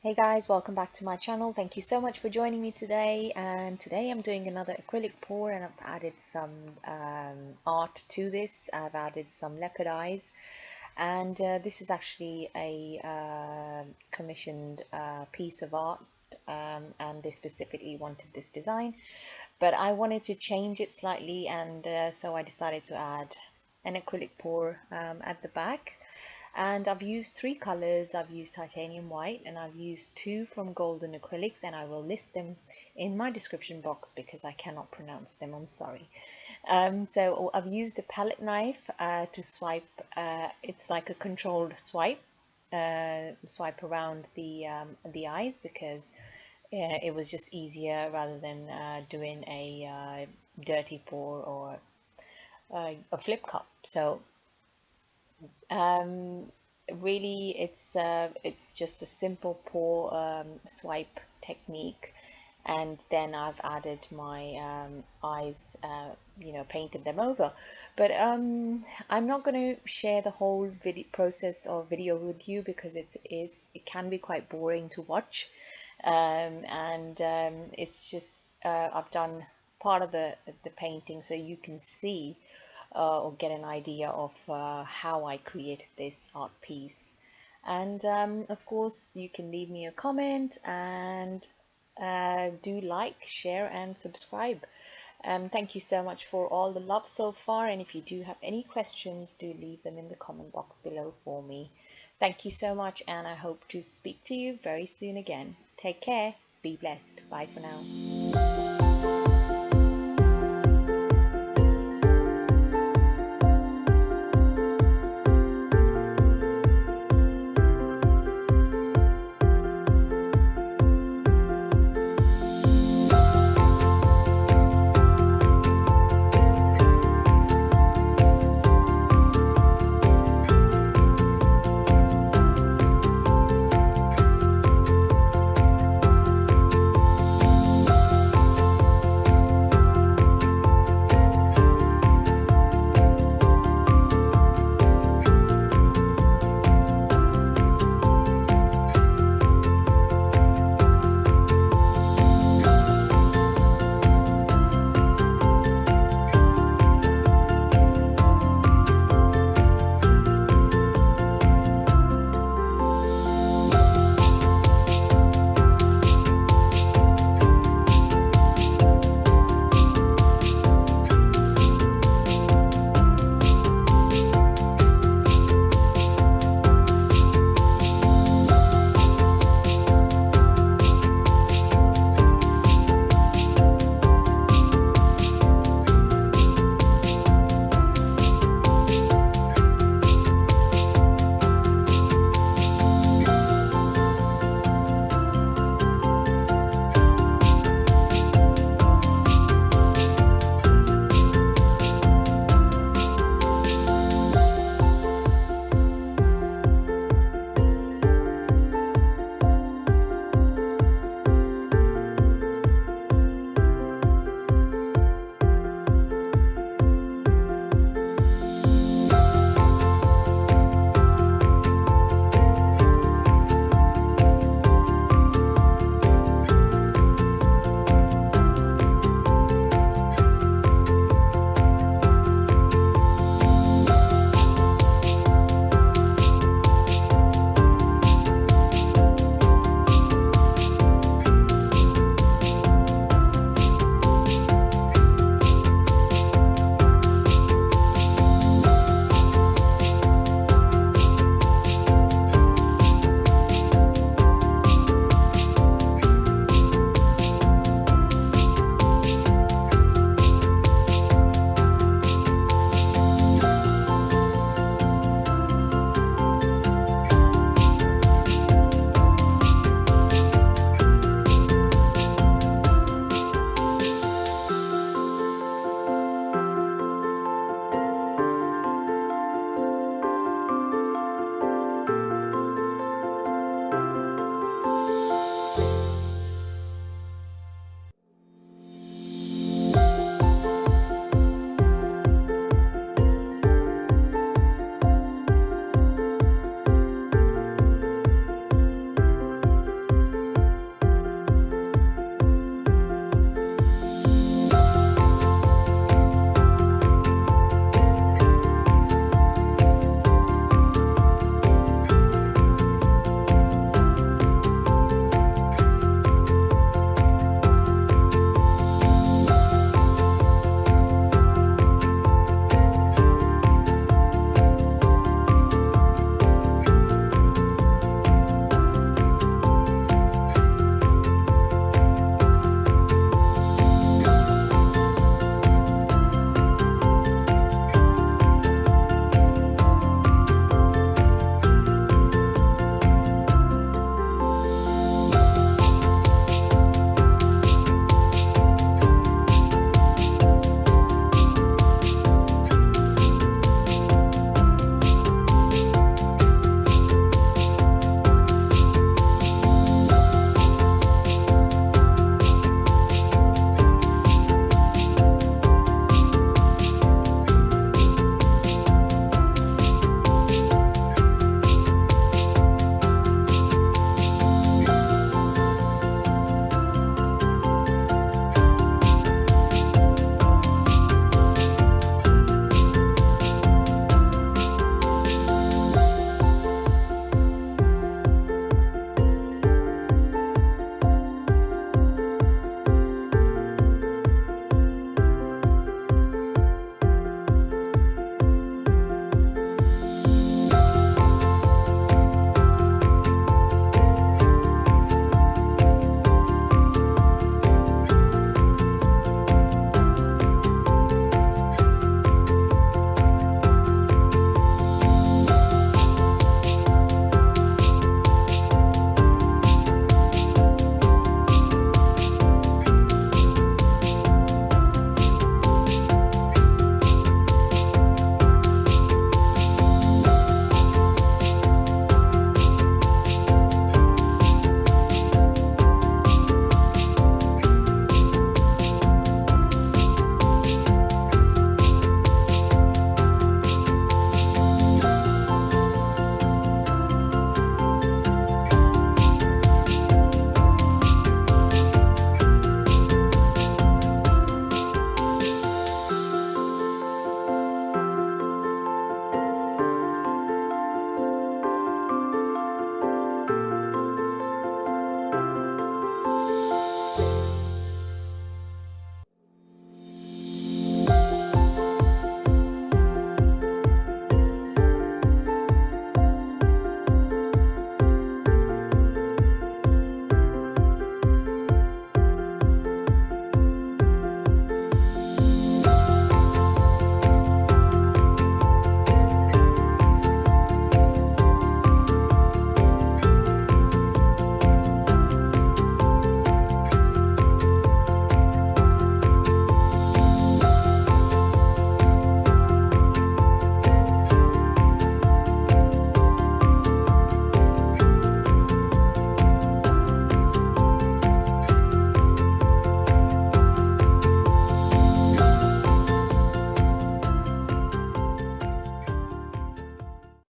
Hey guys, welcome back to my channel. Thank you so much for joining me today. And today I'm doing another acrylic pour, and I've added some art to this. I've added some leopard eyes, and this is actually a commissioned piece of art. And they specifically wanted this design, but I wanted to change it slightly, and so I decided to add an acrylic pour at the back. And I've used three colors. I've used titanium white, and I've used two from Golden Acrylics, and I will list them in my description box because I cannot pronounce them, I'm sorry. So I've used a palette knife to swipe. It's like a controlled swipe, swipe around the eyes, because it was just easier rather than doing a dirty pour or a flip cup. So um, really, it's just a simple pour swipe technique, and then I've added my eyes, painted them over. But I'm not going to share the whole video process or video with you because it can be quite boring to watch, and it's just I've done part of the painting so you can see or get an idea of how I created this art piece. And of course, you can leave me a comment, and do like, share, and subscribe. Thank you so much for all the love so far. And if you do have any questions, do leave them in the comment box below for me. Thank you so much, and I hope to speak to you very soon again. Take care. Be blessed. Bye for now.